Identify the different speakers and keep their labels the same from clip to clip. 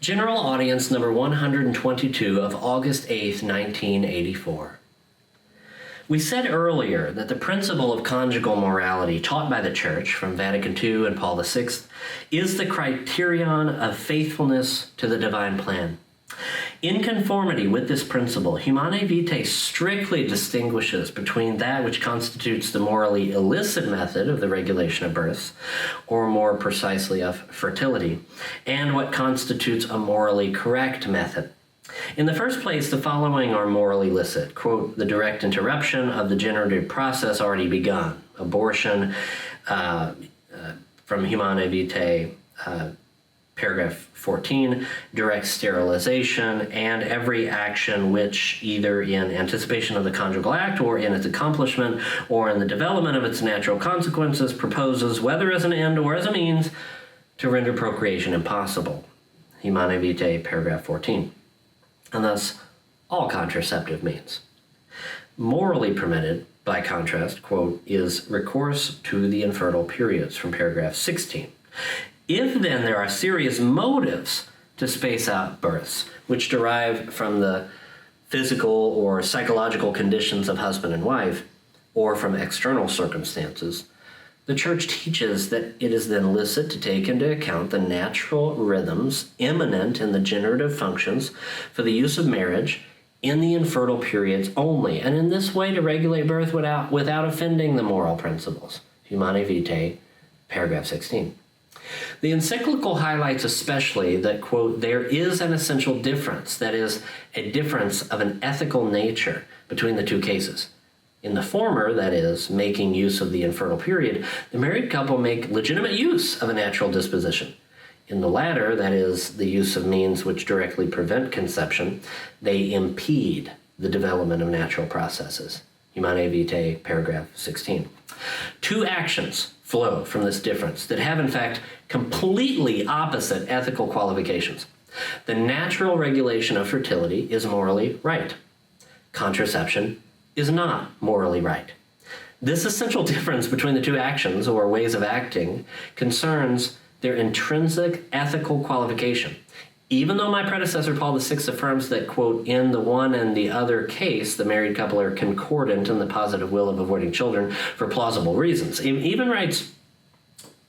Speaker 1: General Audience number 122 of August 8th, 1984. We said earlier that the principle of conjugal morality taught by the Church from Vatican II and Paul VI is the criterion of faithfulness to the divine plan. In conformity with this principle, Humanae Vitae strictly distinguishes between that which constitutes the morally illicit method of the regulation of births, or more precisely of fertility, and what constitutes a morally correct method. In the first place, the following are morally illicit. Quote, the direct interruption of the generative process already begun. Abortion, from Humanae Vitae, paragraph 14, direct sterilization, and every action which, either in anticipation of the conjugal act or in its accomplishment or in the development of its natural consequences, proposes, whether as an end or as a means, to render procreation impossible. Humanae Vitae, paragraph 14. And thus, all contraceptive means. Morally permitted, by contrast, quote, is recourse to the infertile periods, from paragraph 16. If then there are serious motives to space out births, which derive from the physical or psychological conditions of husband and wife, or from external circumstances, the Church teaches that it is then licit to take into account the natural rhythms immanent in the generative functions for the use of marriage in the infertile periods only, and in this way to regulate birth without offending the moral principles. Humanae Vitae, paragraph 16. The encyclical highlights especially that, quote, there is an essential difference, that is, a difference of an ethical nature between the two cases. In the former, that is, making use of the infertile period, the married couple make legitimate use of a natural disposition. In the latter, that is, the use of means which directly prevent conception, they impede the development of natural processes. Humanae Vitae, paragraph 16. Two actions flow from this difference that have, in fact, completely opposite ethical qualifications. The natural regulation of fertility is morally right. Contraception is not morally right. This essential difference between the two actions, or ways of acting, concerns their intrinsic ethical qualification. Even though my predecessor, Paul VI, affirms that, quote, in the one and the other case, the married couple are concordant in the positive will of avoiding children for plausible reasons. He even writes,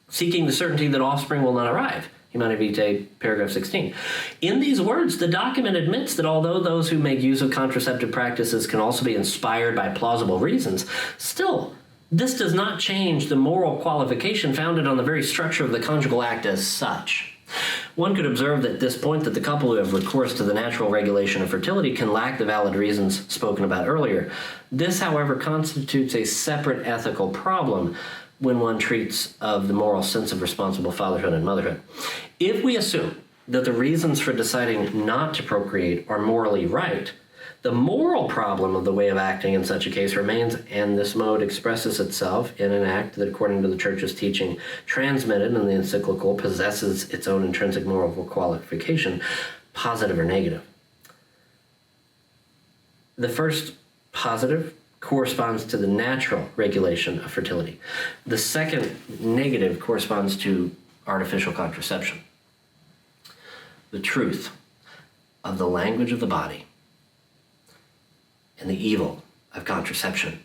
Speaker 1: seeking the certainty that offspring will not arrive. Humanae Vitae, paragraph 16. In these words, the document admits that although those who make use of contraceptive practices can also be inspired by plausible reasons, still, this does not change the moral qualification founded on the very structure of the conjugal act as such. One could observe at this point that the couple who have recourse to the natural regulation of fertility can lack the valid reasons spoken about earlier. This, however, constitutes a separate ethical problem when one treats of the moral sense of responsible fatherhood and motherhood. If we assume that the reasons for deciding not to procreate are morally right, the moral problem of the way of acting in such a case remains, and this mode expresses itself in an act that, according to the Church's teaching, transmitted in the encyclical, possesses its own intrinsic moral qualification, positive or negative. The first, positive, corresponds to the natural regulation of fertility. The second, negative, corresponds to artificial contraception. The truth of the language of the body and the evil of contraception.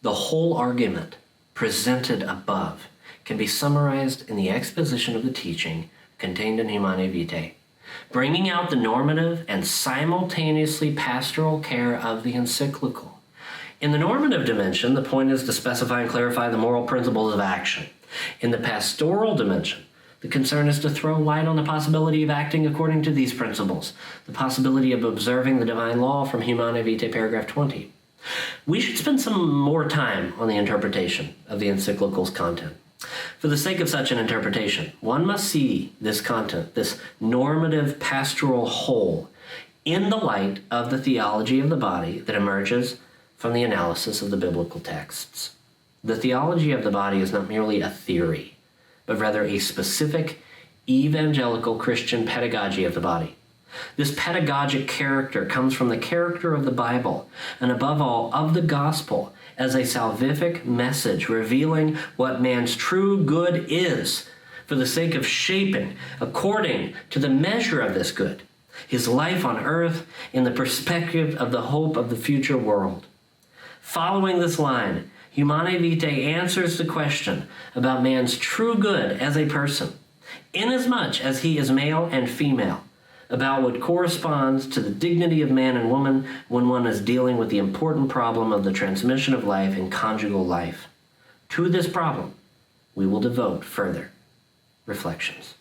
Speaker 1: The whole argument presented above can be summarized in the exposition of the teaching contained in Humanae Vitae, bringing out the normative and simultaneously pastoral care of the encyclical. In the normative dimension, the point is to specify and clarify the moral principles of action. In the pastoral dimension, the concern is to throw light on the possibility of acting according to these principles, the possibility of observing the divine law from Humanae Vitae, paragraph 20. We should spend some more time on the interpretation of the encyclical's content. For the sake of such an interpretation, one must see this content, this normative pastoral whole, in the light of the theology of the body that emerges from the analysis of the biblical texts. The theology of the body is not merely a theory, but rather a specific evangelical Christian pedagogy of the body. This pedagogic character comes from the character of the Bible, and above all, of the gospel, as a salvific message revealing what man's true good is, for the sake of shaping, according to the measure of this good, his life on earth in the perspective of the hope of the future world. Following this line, Humanae Vitae answers the question about man's true good as a person, inasmuch as he is male and female, about what corresponds to the dignity of man and woman when one is dealing with the important problem of the transmission of life in conjugal life. To this problem, we will devote further reflections.